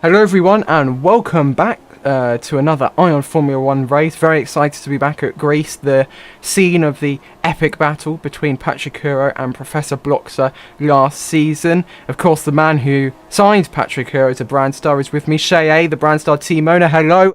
Hello everyone and welcome back to another Ion Formula 1 race. Very excited to be back at Greece, the scene of the epic battle between Patricuro and Professor Bloxer last season. Of course, the man who signed Patricuro to Brandstar is with me, Shea, the Brandstar team owner. Hello.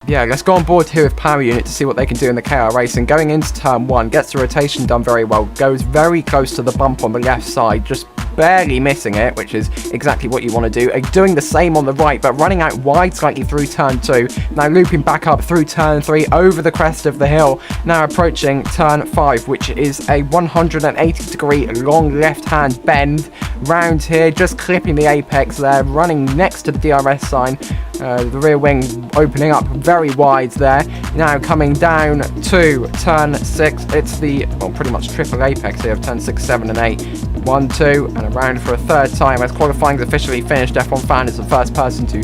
Yeah, let's go on board here with Power Unit to see what they can do in the KR race. And going into turn 1, gets the rotation done very well, goes very close to the bump on the left side, just barely missing it, which is exactly what you want to do. Doing the same on the right, but running out wide slightly through turn 2. Now looping back up through turn 3, over the crest of the hill. Now approaching turn 5, which is a 180-degree long left-hand bend. Round here, just clipping the apex there, running next to the DRS sign. The rear wing opening up very wide there. Now coming down to turn 6. It's the, well, pretty much triple apex here of turn 6, 7 and 8. 1, 2, and around for a third time as qualifying is officially finished. F1 Fan is the first person to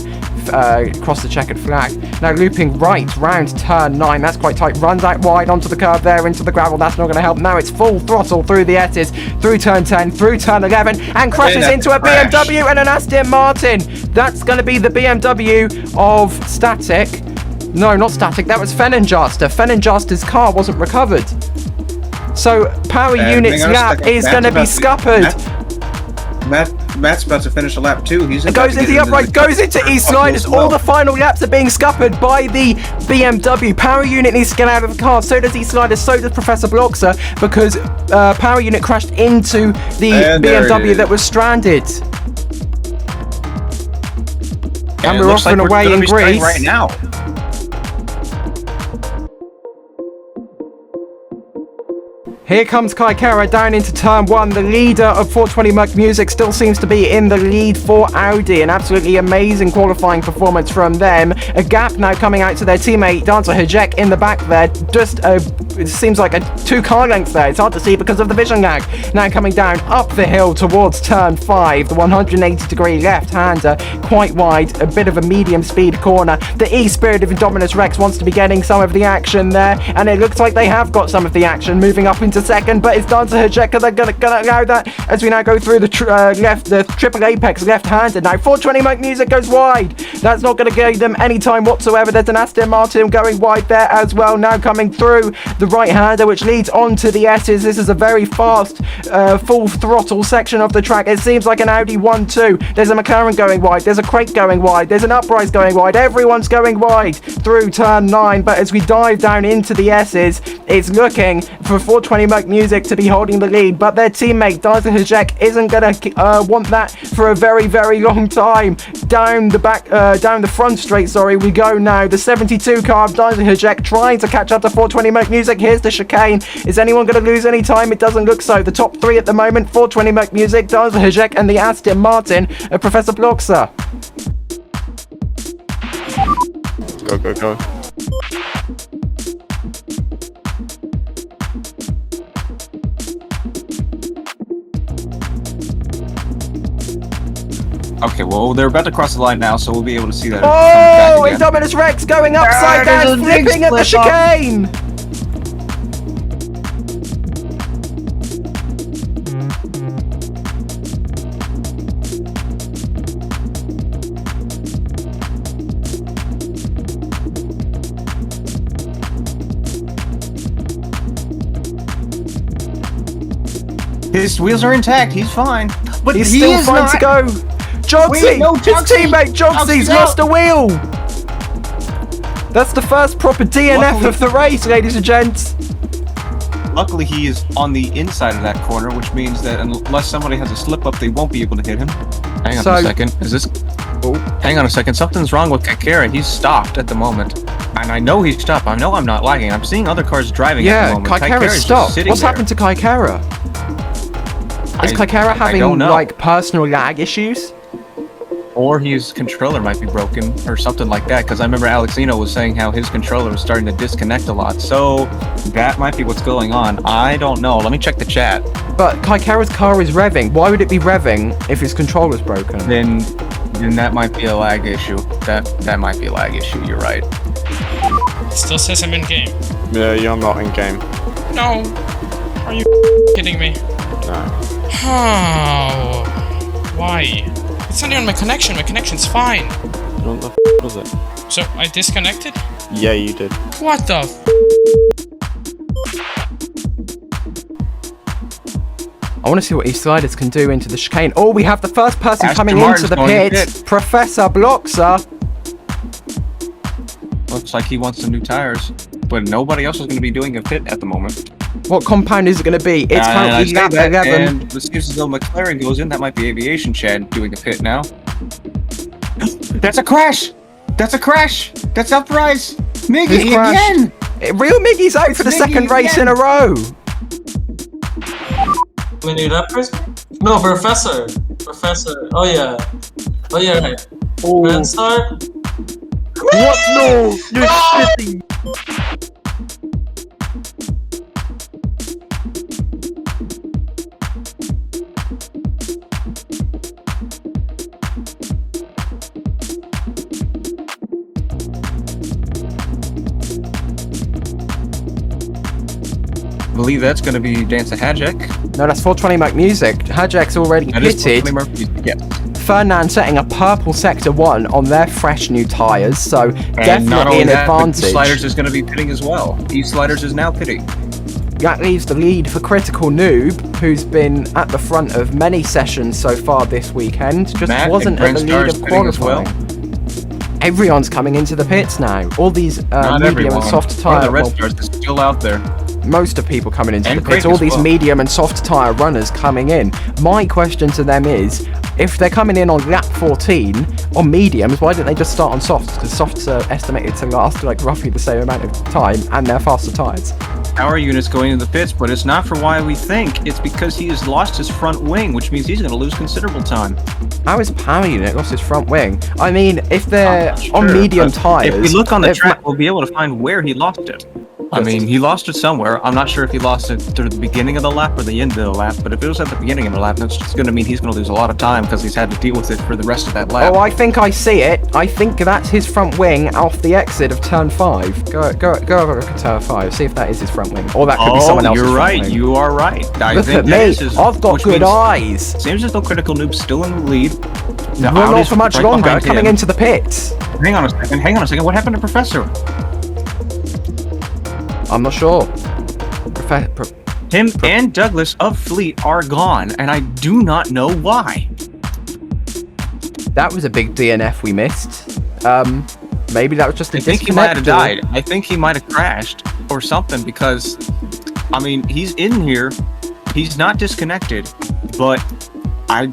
cross the checkered flag. Now looping right round turn 9. That's quite tight. Runs out wide onto the curve there, into the gravel. That's not going to help. Now it's full throttle through the S's, through turn 10, through turn 11, and crashes into a BMW and an Aston Martin. That's going to be the BMW of Static. No, not Static. That was Fenenjaster. Fenenjaster's car wasn't recovered. So Power Unit's lap is going to be scuppered. Matt's about to finish a lap too. It goes into the upright, goes into East Sliders. All the final laps are being scuppered by the BMW. Power Unit needs to get out of the car. So does East Sliders, so does Professor Bloxer, because Power Unit crashed into the BMW that was stranded. And we're off and away in Greece. Right now. Here comes Kaikara down into turn 1. The leader of 420 Merc Music still seems to be in the lead for Audi. An absolutely amazing qualifying performance from them. A gap now coming out to their teammate Dancer Hajek in the back there. Just it seems like a 2 car lengths there. It's hard to see because of the vision lag. Now coming down up the hill towards turn 5. The 180-degree left-hander, quite wide. A bit of a medium speed corner. The E-Spirit of Indominus Rex wants to be getting some of the action there. And it looks like they have got some of the action, moving up into second, but it's Dancer Hajek. They're gonna allow that as we now go through the triple apex left-handed. Now 420 Merc Music goes wide. That's not going to give them any time whatsoever. There's an Aston Martin going wide there as well. Now coming through the right-hander, which leads on to the S's. This is a very fast full throttle section of the track. It seems like an Audi 1-2. There's a McLaren going wide. There's a Crate going wide. There's an Uprise going wide. Everyone's going wide through turn 9. But as we dive down into the S's, it's looking for 420 Merc Music to be holding the lead, but their teammate Dancer Hajek isn't gonna want that for a very, very long time. Down the front straight, we go now. The 72 car of Dancer Hajek trying to catch up to 420 Merc Music. Here's the chicane. Is anyone gonna lose any time? It doesn't look so. The top 3 at the moment: 420 Merc Music, Dancer Hajek, and the Aston Martin of Professor Bloxer. Go, go, go. Okay, well, they're about to cross the line now, so we'll be able to see that. Oh, Indominus Rex going upside down, flipping at the chicane! His wheels are intact, he's fine. But he's still fine to go. Jogsy! His teammate Jogsy's lost a wheel! That's the first proper DNF of the race, ladies and gents. Luckily, he is on the inside of that corner, which means that unless somebody has a slip up, they won't be able to hit him. Hang on a second. Is this... Oh, hang on a second. Something's wrong with Kaikara. He's stopped at the moment. And I know he's stopped. I know I'm not lagging. I'm seeing other cars driving at the moment. Kaikara's stopped. What's happened to Kaikara? Is Kaikara having, like, personal lag issues? Or his controller might be broken or something like that. Because I remember Alexino was saying how his controller was starting to disconnect a lot. So that might be what's going on. I don't know. Let me check the chat. But Kaikara's car is revving. Why would it be revving if his controller's broken? Then that might be a lag issue. That might be a lag issue. You're right. It still says I'm in game. Yeah, you're not in game. No. Are you kidding me? No. How? Why? It's only on my connection. My connection's fine. What the was it? So I disconnected? Yeah, you did. What the? I want to see what E-Sliders can do into the chicane. Oh, we have the first person Aston coming Martin's into the going to pit. pit. Professor Bloxer. Looks like he wants some new tires. But nobody else is going to be doing a pit at the moment. What compound is it going to be? It's And I currently say lap that, 11. And it seems as though McLaren goes in. That might be Aviation Chad doing a pit now. That's a crash! That's a crash! That's Uprise! Miggy Who's crashed? again! Real Miggy's out for the Miggy second race again. in a row. Mini rappers? No, Professor. Professor. Oh yeah. Oh yeah, right. Grand Star? What? No! You're shitting! I believe that's going to be Dancer Hajek. No, that's 420 Mac Music. Hajak's already That is pitted. Tony Murphy. Yes. Fernand setting a purple Sector 1 on their fresh new tyres, so And not definitely only an that, but advantage. Sliders is going to be pitting as well. E-Sliders is now pitting. That leaves the lead for Critical Noob, who's been at the front of many sessions so far this weekend. Just Matt wasn't and at the Grand lead Star's of pitting as well. qualifying. Everyone's coming into the pits now. All these Not medium everyone. and soft One of tyre, the Red well, Stars is still out there. most of people coming into And the pits, Craig all as these well. medium and soft tyre runners coming in. My question to them is, if they're coming in on lap 14 on mediums, why don't they just start on softs? Because softs are estimated to last like roughly the same amount of time, and they're faster tyres. Power unit's going into the pits, but it's not for why we think. It's because he has lost his front wing, which means he's going to lose considerable time. How is Power Unit lost his front wing? I mean, if they're I'm not on sure, medium but tyres... If we look on the if track, we'll be able to find where he lost it. I mean, he lost it somewhere. I'm not sure if he lost it through the beginning of the lap or the end of the lap, but if it was at the beginning of the lap, that's just going to mean he's going to lose a lot of time because he's had to deal with it for the rest of that lap. Oh, I think I see it. I think that's his front wing off the exit of turn 5. Go have a look at turn 5. See if that is his front wing. Or that could be someone else's you're front right. wing. You are right. I Look think at that me. is his, I've got which good means- eyes. Seems as though Critical Noob's still in the lead. The Well, not Audi's for much right longer. behind Coming him. into the pits. Hang on a second. Hang on a second. What happened to Professor? I'm not sure. Him and Douglas of Fleet are gone, and I do not know why. That was a big DNF we missed. Maybe that was just a I think he might have disconnect. died. I think he might have crashed or something because, I mean, he's in here. He's not disconnected, but I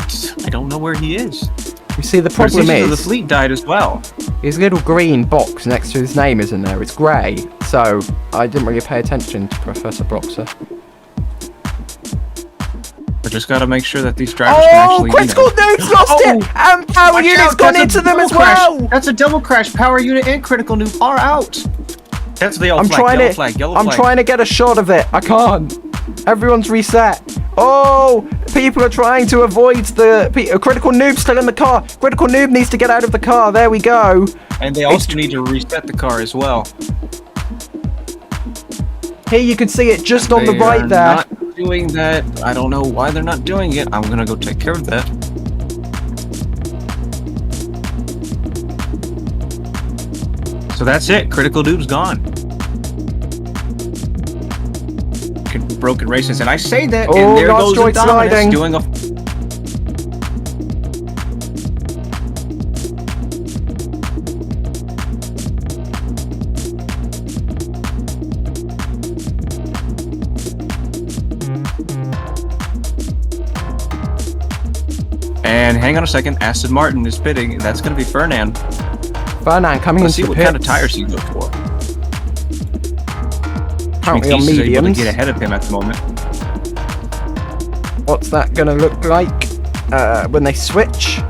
don't know where he is. You see, the problem The is Fleet died as well. his little green box next to his name isn't there. It's grey. So I didn't really pay attention to Professor Bloxer. I just got to make sure that these drivers can Oh, actually. Critical Noob's lost it! And Power Watch Unit's out, gone that's a into them double as crash. well! That's a double crash. Power Unit and Critical Noob are out. That's the yellow I'm flag. trying Yellow to flag. Yellow I'm flag. trying to get a shot of it. I can't. Everyone's reset. Oh, people are trying to avoid the Critical Noob still in the car. Critical Noob needs to get out of the car. There we go. And they also need to reset the car as well. Here you can see it just on the They right are there. Not doing that. I don't know why they're not doing it. I'm gonna go take care of that. So that's it. Critical Noob's gone. Broken races, and I say that, Oh, and there not goes straight Indominus sliding. doing a. And hang on a second, Aston Martin is pitting. That's going to be Fernand. Fernand coming Let's see into what the kind of pits. tires he goes for. Apparently on He's able to mediums. get ahead of him at the moment. What's that gonna look like when they switch?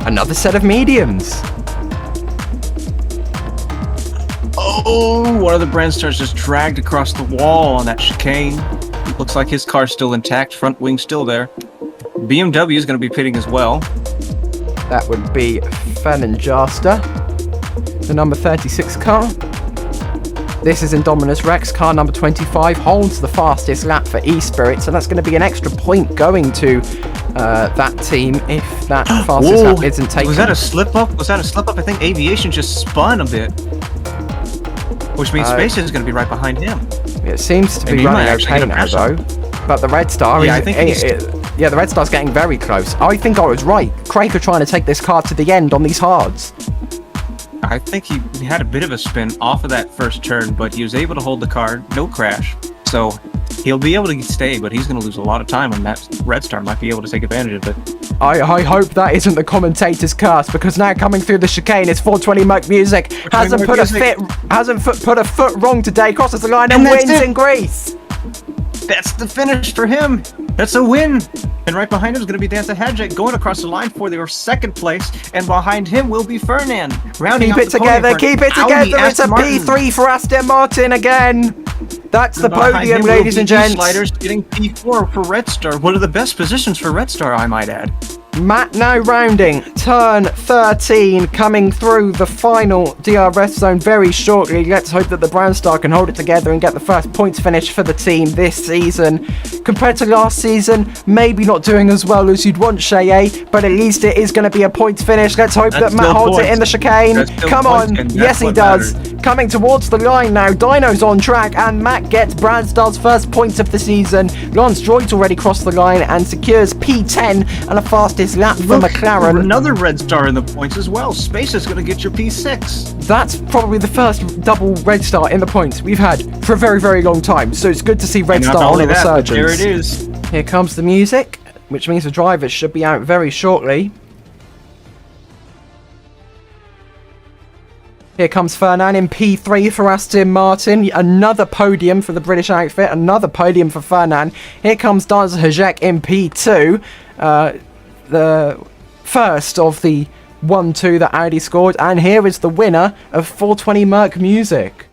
Another set of mediums. Oh, one of the Brandstars just dragged across the wall on that chicane. Looks like his car's still intact, front wing still there. BMW is going to be pitting as well. That would be Fernanjaster, the number 36 car. This is Indominus Rex, car number 25, holds the fastest lap for eSpirit, so that's going to be an extra point going to that team if that fastest lap isn't taken. Was that a slip up? Was that a slip up? I think Aviation just spun a bit. Which means Space is going to be right behind him. It seems to be he might running actually okay get a now, pressure. though. But the Red Star, Yeah, I think yeah, the Red Star's getting very close. I think I was right. Craig are trying to take this car to the end on these hards. I think he had a bit of a spin off of that first turn, but he was able to hold the car, no crash. So he'll be able to stay, but he's going to lose a lot of time, and that Red Star might be able to take advantage of it. I hope that isn't the commentator's curse, because now coming through the chicane is 420 Merc Music. Hasn't put a foot wrong today, crosses the line and wins in Greece. That's the finish for him. That's a win. And right behind him is going to be Danza Hadjek going across the line for their second place. And behind him will be Fernand. Rounding Keep it together, keep it together. It's a P3 for Aston Martin again. That's the podium, ladies and gents. Sliders getting P4 for Red Star. One of the best positions for Red Star, I might add. Matt now rounding turn 13, coming through the final DRS zone very shortly. Let's hope that the Brownstar can hold it together and get the first points finish for the team this season. Compared to last season, maybe not doing as well as you'd want, Shea, but at least it is going to be a points finish. Let's hope that Matt holds it in the chicane. Come on, yes he does. Coming towards the line now, Dino's on track, and Matt gets Brownstar's first points of the season. Lance Droid's already crossed the line and secures P10 and a fastest lap for McLaren. Another Red Star in the points as well. Space is going to get your P6. That's probably the first double Red Star in the points we've had for a very, very long time. So it's good to see Red Star on a resurgence. There it is. Here comes the music, which means the drivers should be out very shortly. Here comes Fernand in P3 for Aston Martin. Another podium for the British outfit. Another podium for Fernand. Here comes Danza Hadjek in P2. The first of the 1-2 that Audi scored. And here is the winner of 420 Merc Music.